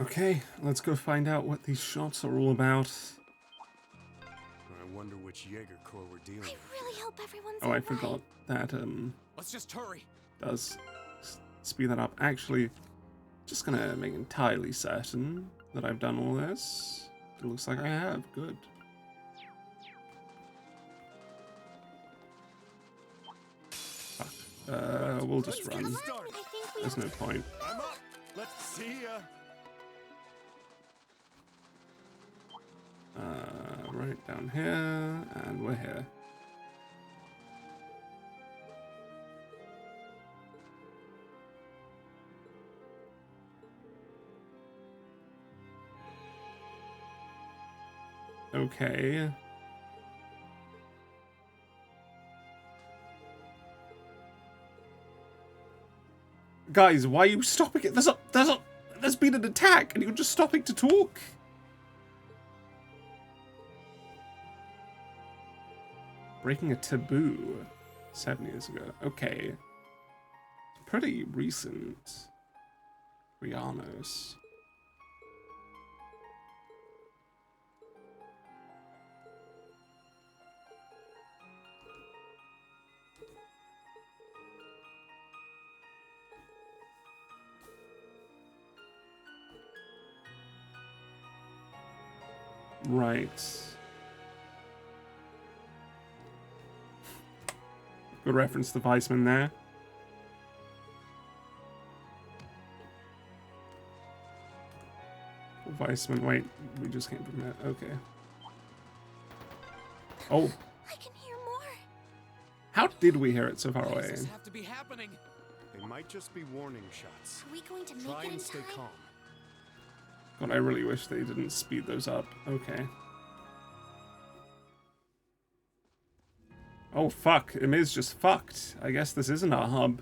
Okay, let's go find out what these shots are all about. I wonder which Jaeger Corps we're dealing with. I really hope everyone's Oh, I forgot that Let's just hurry. does speed that up. Actually, just gonna make entirely certain that I've done all this. It looks like I have. Good. Fuck. We'll just run. I think we There's no point. I'm up. Let's see ya. Right down here, and we're here. Okay. Guys, why are you stopping it? There's been an attack, and you're just stopping to talk. Breaking a taboo 7 years ago. Okay. Pretty recent. Rianos. Right. Good reference to Weissman there. Weissman, wait, we just came from that. Okay. Oh. I can hear more. How did we hear it so far Why away? does this have to be happening? They might just be warning shots. Are we going to make Try it in and stay time? calm. God, I really wish they didn't speed those up. Okay. Oh, fuck. Ymir's just fucked. I guess this isn't our hub.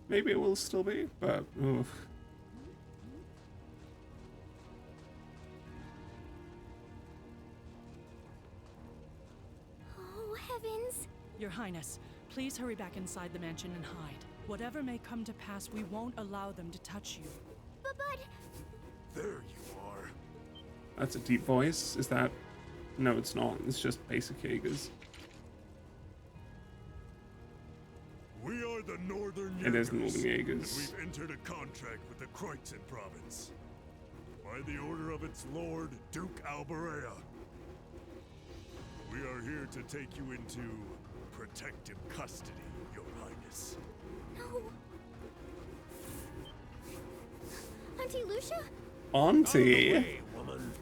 Maybe it will still be, but... oof. Oh, heavens. Your Highness, please hurry back inside the mansion and hide. Whatever may come to pass, we won't allow them to touch you. But... There you are. That's a deep voice. Is that... No, it's not. It's just basic Jaegers. We are the Northern It is Jaegers, Northern and Jaegers. we've entered a contract with the Kreutzen province. By the order of its lord, Duke Alberea. We are here to take you into protective custody, Your Highness. No. Auntie Lucia? Auntie! Hey, woman.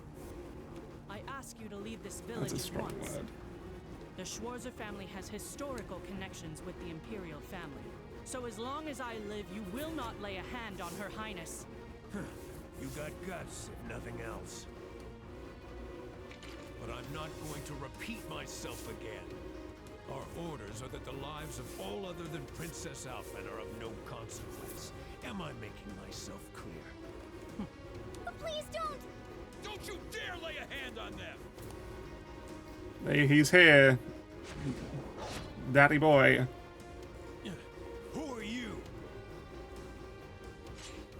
I ask you to leave this village That's a at strong once. word. The Schwarzer family has historical connections with the Imperial family. So as long as I live, you will not lay a hand on Her Highness. You got guts, if nothing else. But I'm not going to repeat myself again. Our orders are that the lives of all other than Princess Alphen are of no consequence. Am I making myself clear? But please don't! Don't you dare lay a hand on them! Hey, he's here. Daddy boy. Who are you?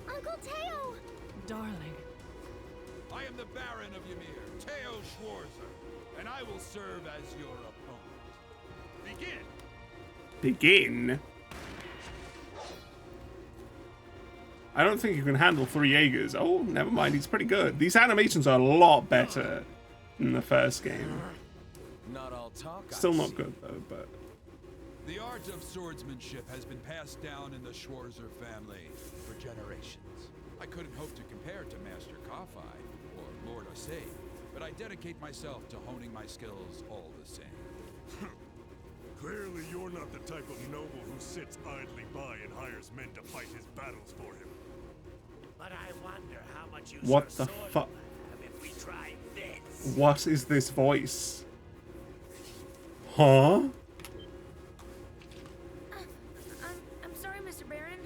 Uncle Teo! Darling, I am the Baron of Ymir, Teo Schwarzer, and I will serve as your opponent. Begin! Begin? I don't think you can handle 3 Jaegers. Oh, never mind. He's pretty good. These animations are a lot better than the first game. Not all talk. Still not good, though, but... The art of swordsmanship has been passed down in the Schwarzer family for generations. I couldn't hope to compare to Master Kafai or Lord Osei, but I dedicate myself to honing my skills all the same. Clearly you're not the type of noble who sits idly by and hires men to fight his battles for him. But I wonder how much use What our the sword fuck? will have if we try this. What is this voice? Huh? I'm sorry, Mr. Baron.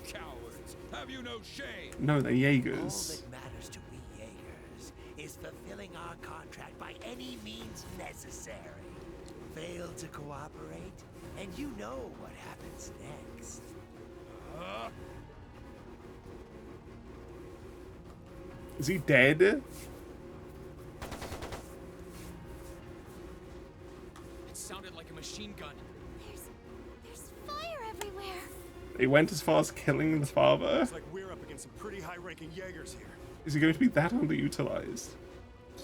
Cowards! Have you no shame? No, they're All Jaegers. that matters to we Jaegers is fulfilling our contract by any means necessary. Fail to cooperate, and you know what happens next. Is he dead? It sounded like a machine gun. There's fire everywhere. He went as far as killing the father. Looks like we're up against some pretty high-ranking Jaegers here. Is he going to be that underutilized?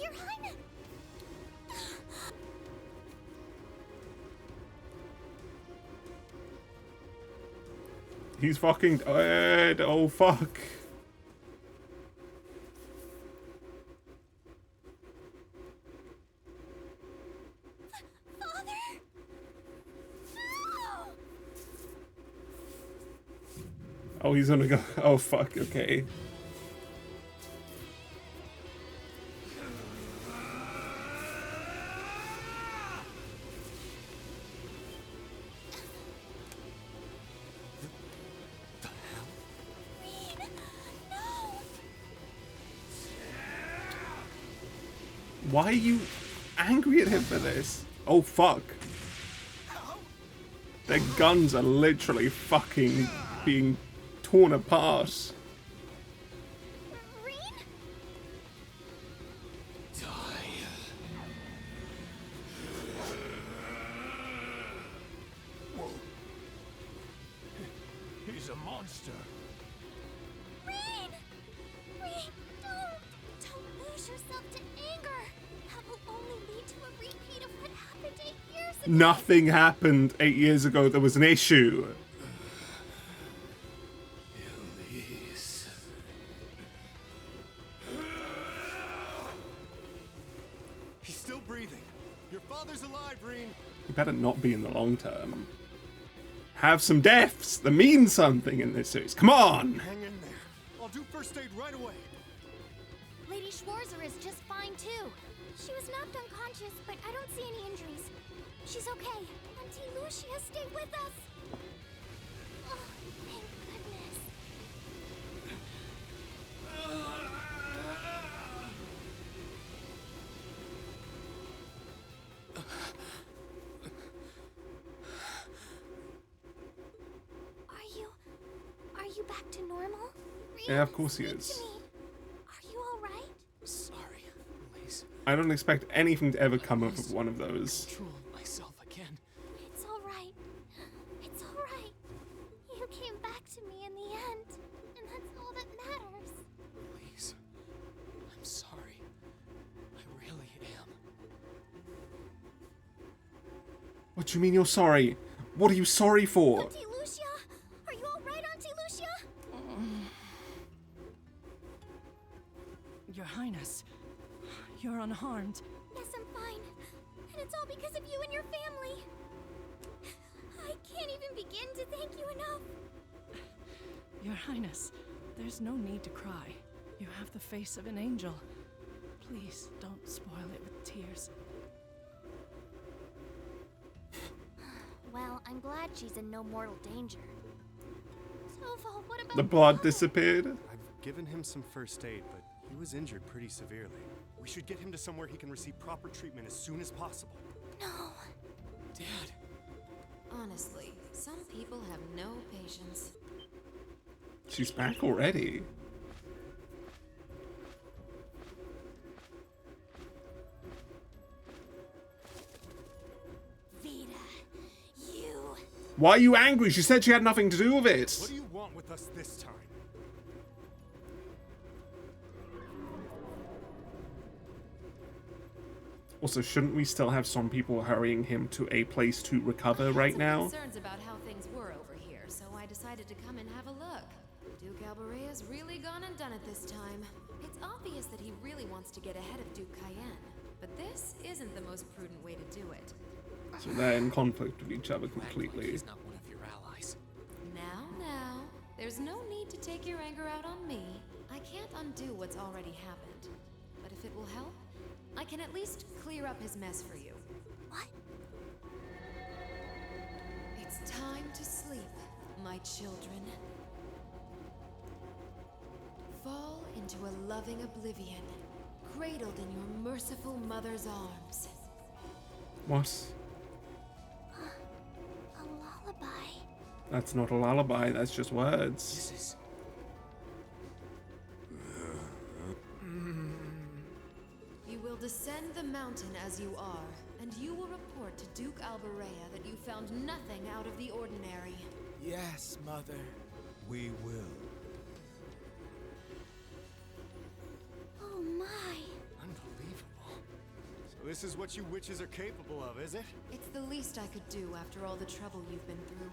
Your Highness. He's fucking dead. Oh, fuck. Father? No! Oh, he's gonna go. Oh, fuck. Okay. Reed, no! Why are you angry at him for this? Oh, fuck. Their guns are literally fucking being torn apart. Reed? He's a monster. Reed! Reed, don't lose yourself to anger. That will only lead to a repeat of what happened 8 years ago. Nothing happened 8 years ago. There was an issue. Elise. He's still breathing. Your father's alive, Reen. You better not be in the long term. Have some deaths that mean something in this series. Come on! Hang in there. I'll do first aid right away. Lady Schwarzer is just fine too. She was knocked unconscious, but I don't see any injuries. She's okay. Auntie Lucia stayed with us. Oh, thank goodness. Are you back to normal? Yeah, of course he Speak is. to me. Are you all right? Sorry, Elise. I don't expect anything to ever come of one of those. Control myself again. It's all right. It's all right. You came back to me in the end, and that's all that matters. Elise, I'm sorry. I really am. What do you mean you're sorry? What are you sorry for? Auntie Lucia, are you all right, Auntie Lucia? Your Highness, you're unharmed. Yes, I'm fine, and it's all because of you and your family. I can't even begin to thank you enough. Your Highness, there's no need to cry. You have the face of an angel. Please don't spoil it with tears. Well, I'm glad she's in no mortal danger. Tovo, what about The blood Paul? disappeared. I've given him some first aid, but he was injured pretty severely. We should get him to somewhere he can receive proper treatment as soon as possible. No. Dad, Honestly, some people have no patience. She's back already. Vida, you. Why are you angry? She said she had nothing to do with What it. do you want with us this time? Also, shouldn't we still have some people hurrying him to a place to recover right Some now? concerns about how things were over here, so I decided to come and have a look. Duke Albarea's really gone and done it this time. It's obvious that he really wants to get ahead of Duke Cayenne, but this isn't the most prudent way to do it. So they're in conflict with each other act like completely. he's not one of your allies. Now, there's no need to take your anger out on me. I can't undo what's already happened. But if it will help, I can at least clear up his mess for you. What? It's time to sleep, my children. Fall into a loving oblivion, cradled in your merciful mother's arms. What? A lullaby. That's not a lullaby, that's just words. This is... will descend the mountain as you are, and you will report to Duke Alberea that you found nothing out of the ordinary. Yes, Mother. We will. Oh my. Unbelievable. So this is what you witches are capable of, is it? It's the least I could do after all the trouble you've been through.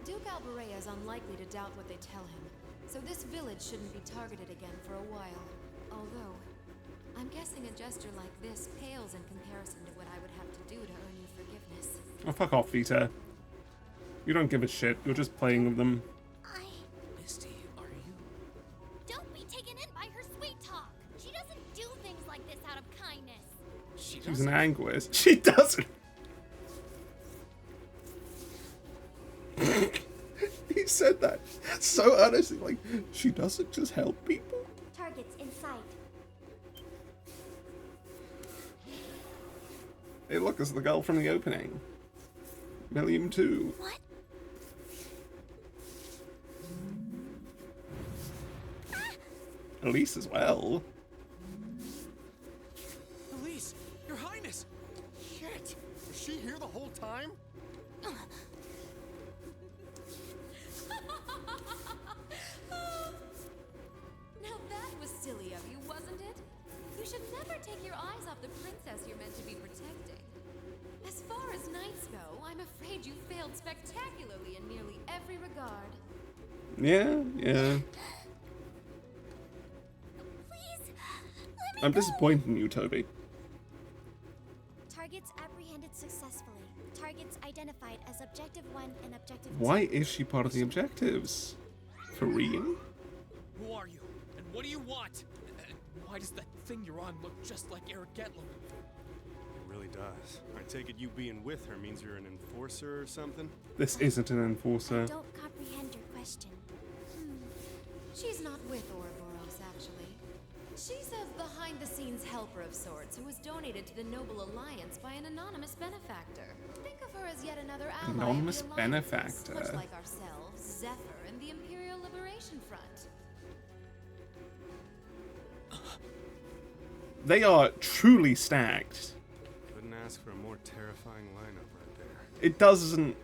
Duke Alberea is unlikely to doubt what they tell him, so this village shouldn't be targeted again for a while. Although, I'm guessing a gesture like this pales in comparison to what I would have to do to earn your forgiveness. Oh, fuck off, Vita. You don't give a shit. You're just playing with them. Misty, are you? Don't be taken in by her sweet talk. She doesn't do things like this out of kindness. She She's doesn't. an anguist. She doesn't. He said that so honestly, like, she doesn't just help people. Targets in sight. Hey, look, it's the girl from the opening. Million 2. What? Elise as well. Elise, Your Highness! Shit! Was she here the whole time? Now that was silly of you, wasn't it? You should never take your eyes off the princess you're meant to be protecting. As far as knights go, I'm afraid you failed spectacularly in nearly every regard. Yeah. Please, let me I'm go. disappointed in you, Toby. Targets apprehended successfully. Targets identified as Objective 1 and Objective 2. Why is she part of the objectives? Kareem? Who are you? And what do you want? And why does that thing you're on look just like Eric Getlum? It really does. I take it you being with her means you're an enforcer or something? This isn't an I enforcer. don't comprehend your question. She's not with Ouroboros, actually. She's a behind-the-scenes helper of sorts who was donated to the Noble Alliance by an anonymous benefactor. Think of her as yet another ally of the Anonymous Alliance, benefactor. much like ourselves, Zephyr, and the Imperial Liberation Front. They are truly stacked. Couldn't ask for a more terrifying lineup right there. It doesn't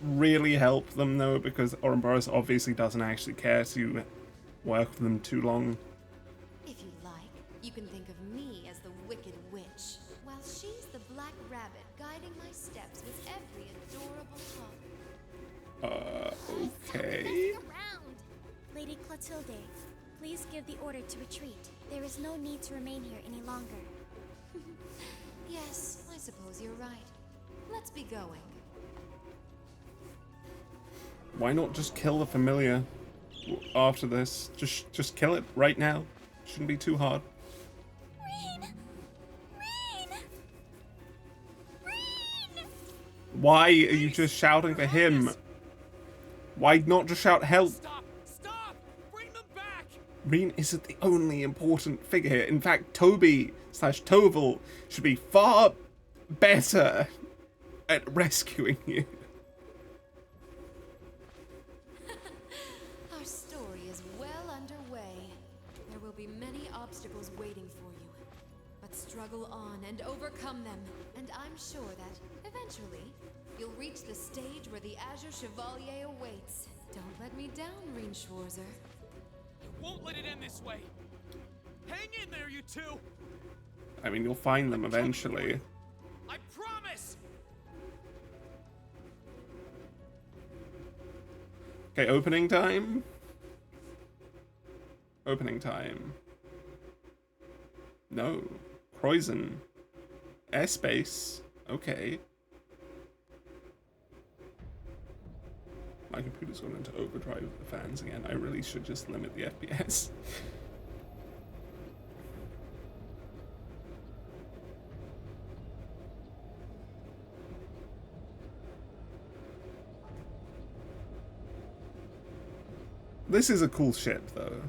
really help them, though, because Ouroboros obviously doesn't actually care to work with them too long. If you like, you can think of me as the Wicked Witch, while she's the Black Rabbit guiding my steps with every adorable talk. Okay. Messing around. Lady Clotilde, please give the order to retreat. There is no need to remain here any longer. Yes, I suppose you're right. Let's be going. Why not just kill the familiar after this? Just kill it right now. Shouldn't be too hard. Rain! Rain! Rain! Why are you just shouting for him? Why not just shout help? Stop! Stop! Bring them back! Reen isn't the only important figure here. In fact, Toby/Toval should be far better at rescuing you. Our story is well underway. There will be many obstacles waiting for you. But struggle on and overcome them. And I'm sure that, eventually, you'll reach the stage where the Azure Chevalier awaits. Don't let me down, Reen Schwarzer. I won't let it end this way! Hang in there, you two! I mean, you'll find them eventually. I promise! Okay, opening time. Opening time. No. Croizen. Airspace. Okay. My computer's gone into overdrive with the fans again. I really should just limit the FPS. This is a cool ship, though.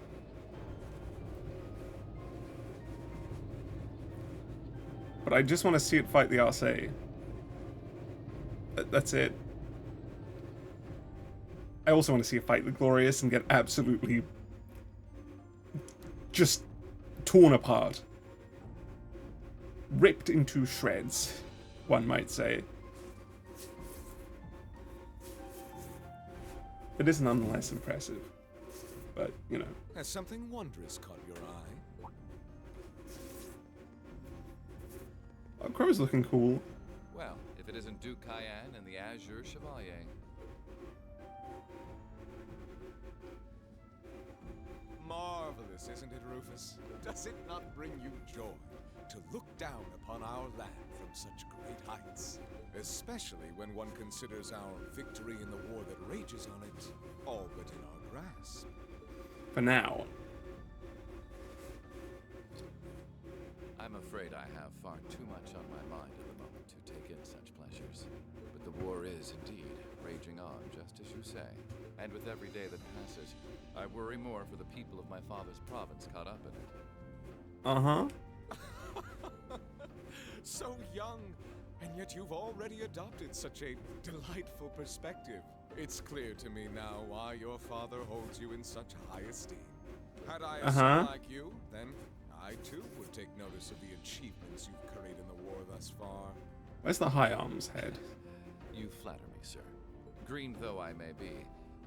But I just want to see it fight the RC. That's it. I also want to see it fight the Glorious and get absolutely just torn apart. ripped into shreds, one might say. It is nonetheless impressive. But, you know. Has something wondrous caught your eye? Oh, Crow's looking cool. Well, if it isn't Duke Cayenne and the Azure Chevalier. Marvelous, isn't it, Rufus? Does it not bring you joy to look down upon our land from such great heights? Especially when one considers our victory in the war that rages on it, all but in our grasp. For now. I'm afraid I have far too much on my mind at the moment to take in such pleasures. But the war is indeed raging on, just as you say. And with every day that passes, I worry more for the people of my father's province caught up in it. Uh-huh. So young, and yet you've already adopted such a delightful perspective. It's clear to me now why your father holds you in such high esteem. Had I a son like you, then I too would take notice of the achievements you've curried in the war thus far. Where's the high arms head? You flatter me, sir. Green though I may be,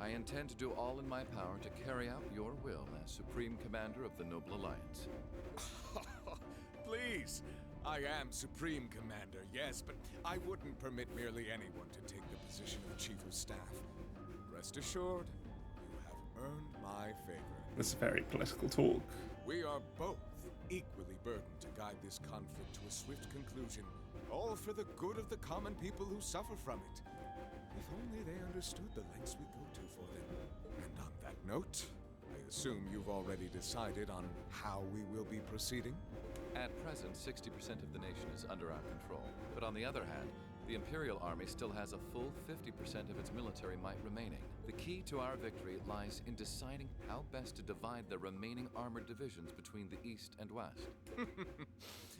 I intend to do all in my power to carry out your will as Supreme Commander of the Noble Alliance. Please, I am Supreme Commander, yes, but I wouldn't permit merely anyone to take the position of Chief of Staff. Rest assured, you have earned my favor. This is very political talk. We are both equally burdened to guide this conflict to a swift conclusion, all for the good of the common people who suffer from it. If only they understood the lengths we go to for them. And on that note, I assume you've already decided on how we will be proceeding? At present, 60% of the nation is under our control. But on the other hand, the Imperial Army still has a full 50% of its military might remaining. The key to our victory lies in deciding how best to divide the remaining armored divisions between the East and West.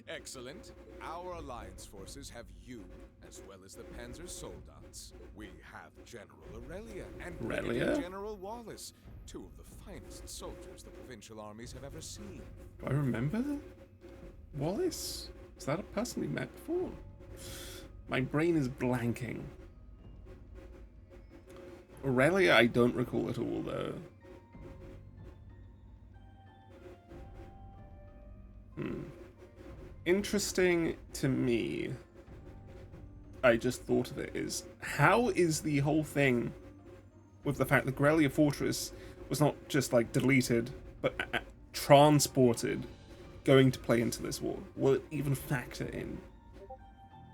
Excellent. Our alliance forces have you, as well as the Panzer Soldats. We have General Aurelia and Brigadier General Wallace, two of the finest soldiers the provincial armies have ever seen. Do I remember Wallace? Is that a person we met before? My brain is blanking. Aurelia, I don't recall at all, though. Interesting to me, I just thought of it, is how is the whole thing with the fact that Grelia Fortress was not just, like, deleted, but transported, going to play into this war? Will it even factor in?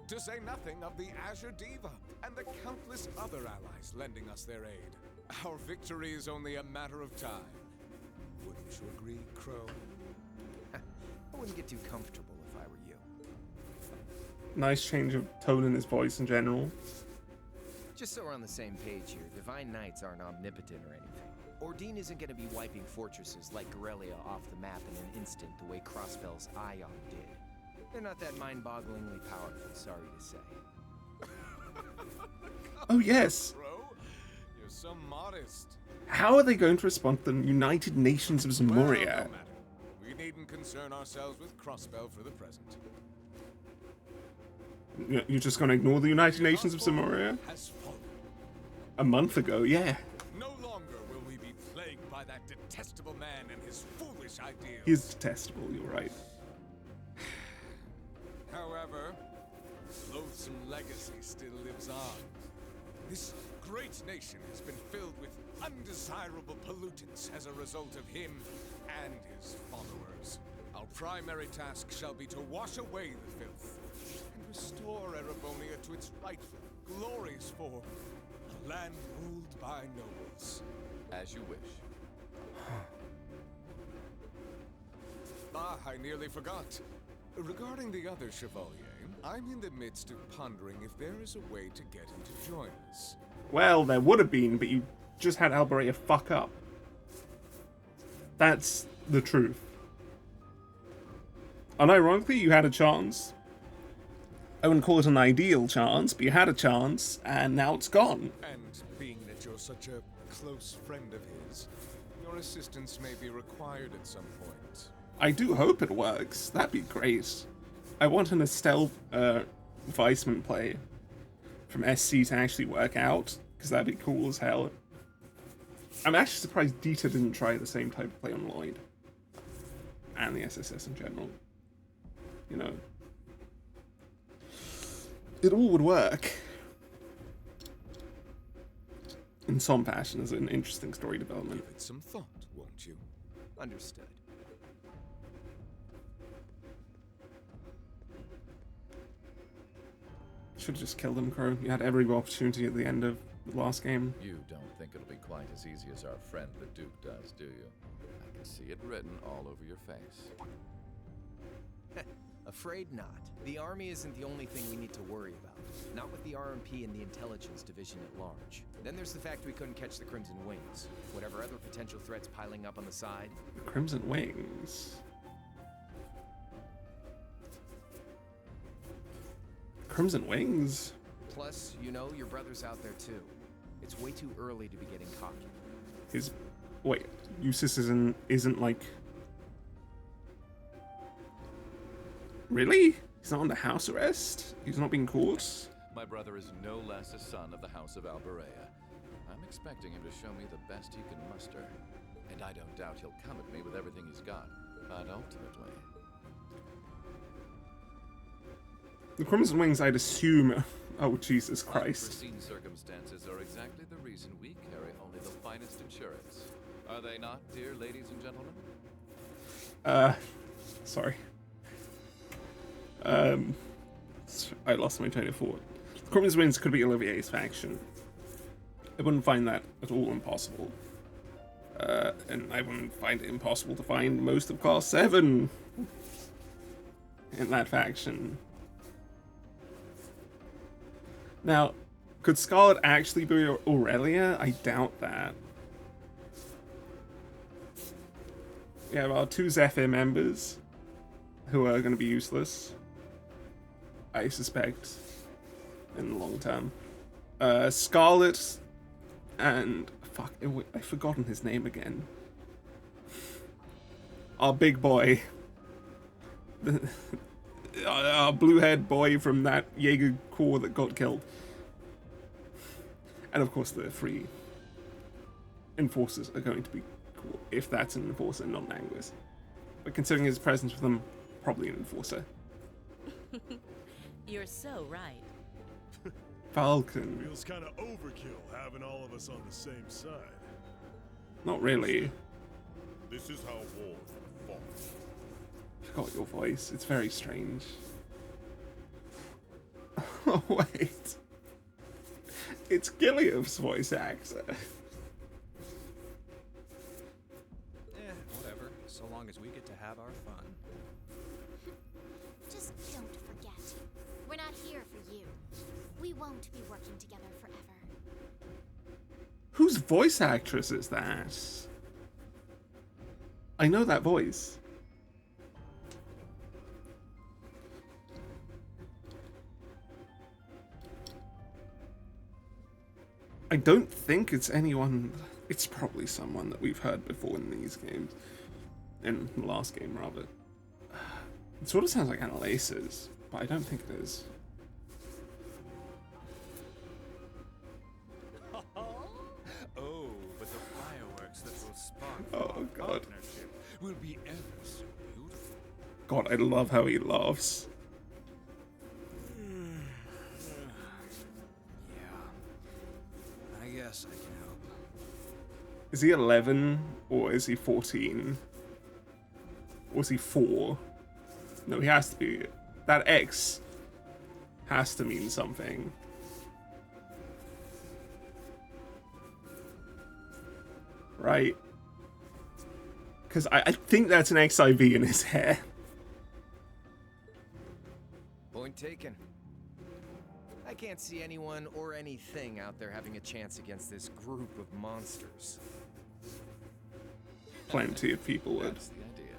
To say nothing of the Azure Diva and the countless other allies lending us their aid. Our victory is only a matter of time. Wouldn't you agree, Crow? I wouldn't get too comfortable if I were you. Nice change of tone in his voice in general. Just so we're on the same page here, Divine Knights aren't omnipotent or anything. Ordine isn't going to be wiping fortresses like Grelia off the map in an instant the way Crossbell's Ion did. They're not that mind-bogglingly powerful, sorry to say. Oh, yes. Bro, you're so modest. How are they going to respond to the United Nations of Zamoria? Well, no matter. We needn't concern ourselves with Crossbell for the present. You're just going to ignore the United Nations of Zamoria? A month ago, yeah. No longer will we be plagued by that detestable man and his foolish ideas. He is detestable, you're right. However, loathsome legacy still lives on. This great nation has been filled with undesirable pollutants as a result of him and his followers. Our primary task shall be to wash away the filth and restore Erebonia to its rightful, glorious form. A land ruled by nobles. As you wish. I nearly forgot. Regarding the other Chevalier, I'm in the midst of pondering if there is a way to get him to join us. Well, there would have been, but you just had Alberea fuck up. That's the truth. Unironically, you had a chance. I wouldn't call it an ideal chance, but you had a chance, and now it's gone. And being that you're such a close friend of his, your assistance may be required at some point. I do hope it works. That'd be great. I want an Estelle Weissman play from SC to actually work out, because that'd be cool as hell. I'm actually surprised Dieter didn't try the same type of play on Lloyd. And the SSS in general. You know. It all would work. In some fashion as an interesting story development. Give it some thought, won't you? Understood. Should have just killed him, Crow. You had every opportunity at the end of the last game. You don't think it'll be quite as easy as our friend the Duke does, do you? I can see it written all over your face. Afraid not. The army isn't the only thing we need to worry about. Not with the RMP and the intelligence division at large. Then there's the fact we couldn't catch the Crimson Wings. Whatever other potential threats piling up on the side. The Crimson Wings. Crimson Wings? Plus, you know, your brother's out there too. It's way too early to be getting cocky. His... Wait, Eustace isn't like... Really? He's not under house arrest? He's not being caught? My brother is no less a son of the House of Alberea. I'm expecting him to show me the best he can muster. And I don't doubt he'll come at me with everything he's got. But ultimately... The Crimson Wings, I'd assume... Oh, Jesus Christ. Unforeseen circumstances are exactly the reason we carry only the finest insurance. Are they not, dear ladies and gentlemen? Sorry. I lost my train of thought. The Crimson Wings could be Olivier's faction. I wouldn't find that at all impossible. And I wouldn't find it impossible to find most of Class 7 in that faction. Now, could Scarlet actually be Aurelia? I doubt that. We have our 2 Zephyr members who are going to be useless, I suspect, in the long term. Scarlet and... Fuck, I've forgotten his name again. Our big boy. Our blue-haired boy from that Jaeger Corps that got killed. And of course the 3 enforcers are going to be cool, if that's an enforcer, not an Anguis. But considering his presence with them, probably an enforcer. You're so right. Falcon. Feels kind of overkill having all of us on the same side. Not really. This is how war fought. I forgot your voice. It's very strange. Oh, wait. It's Gilead's voice actor. Whatever. So long as we get to have our fun. Just don't forget. We're not here for you. We won't be working together forever. Whose voice actress is that? I know that voice. I don't think it's anyone. It's probably someone that we've heard before in these games. In the last game, rather. It sort of sounds like Annalace's, but I don't think it is. Oh, but the fireworks that will spark from Oh, our God. partnership will be ever so beautiful. God, I love how he laughs. I guess I can help. Is he 11 or is he 14? Or is he 4? No, he has to be. That X has to mean something. Right? Because I think that's an XIV in his hair. Point taken. I can't see anyone or anything out there having a chance against this group of monsters. Plenty of people would. That's the idea.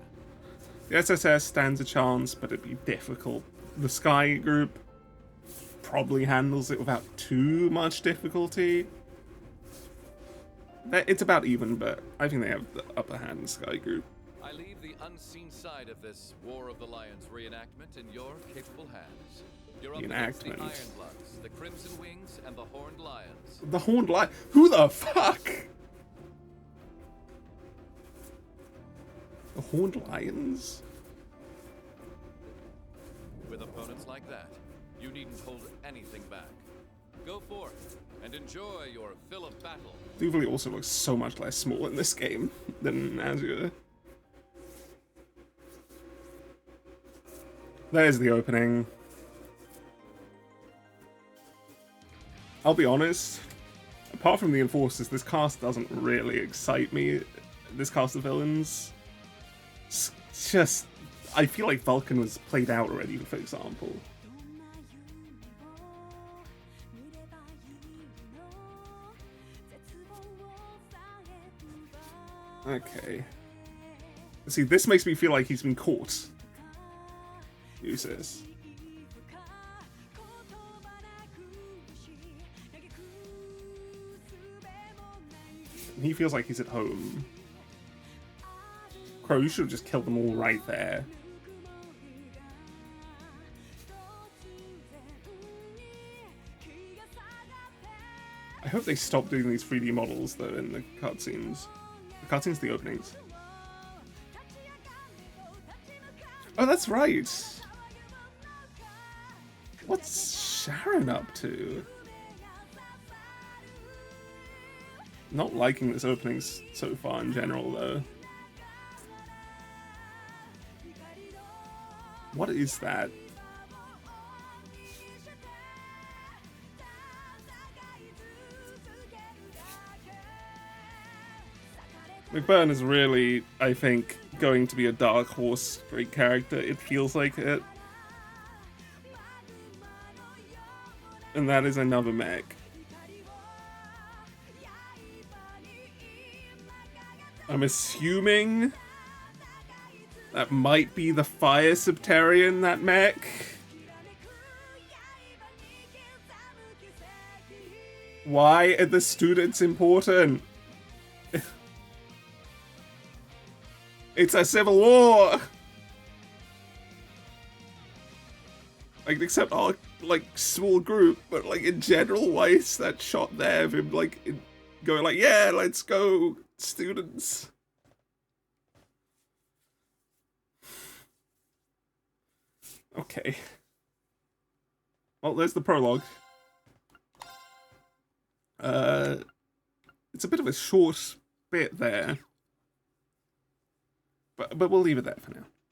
The SSS stands a chance, but it'd be difficult. The Sky group probably handles it without too much difficulty. It's about even, but I think they have the upper hand in Sky group. I leave the unseen side of this War of the Lions reenactment in your capable hands. You're up against the Ironbloods, the Crimson Wings, and the Horned Lions. The Horned Lion? Who the fuck? The Horned Lions? With opponents like that, you needn't hold anything back. Go forth and enjoy your fill of battle. Duvalie also looks so much less small in this game than Azure. There's the opening. I'll be honest, apart from the Enforcers, this cast doesn't really excite me. This cast of villains. It's just, I feel like Vulcan was played out already, for example. Okay. See, this makes me feel like he's been caught. Uses. He feels like he's at home. Crow, you should have just killed them all right there. I hope they stop doing these 3D models though in the cutscenes. The cutscenes, the openings. Oh, that's right. What's Sharon up to? Not liking this opening so far in general, though. What is that? McBurn is really, I think, going to be a Dark Horse great character. It feels like it. And that is another mech. I'm assuming that might be the Fire Septarian, that mech. Why are the students important? It's a civil war! Like, except our, like, small group, but, like, in general, why is that shot there of him, like, going like, yeah, let's go, students? Okay. Well, there's the prologue. It's a bit of a short bit there. But we'll leave it there for now.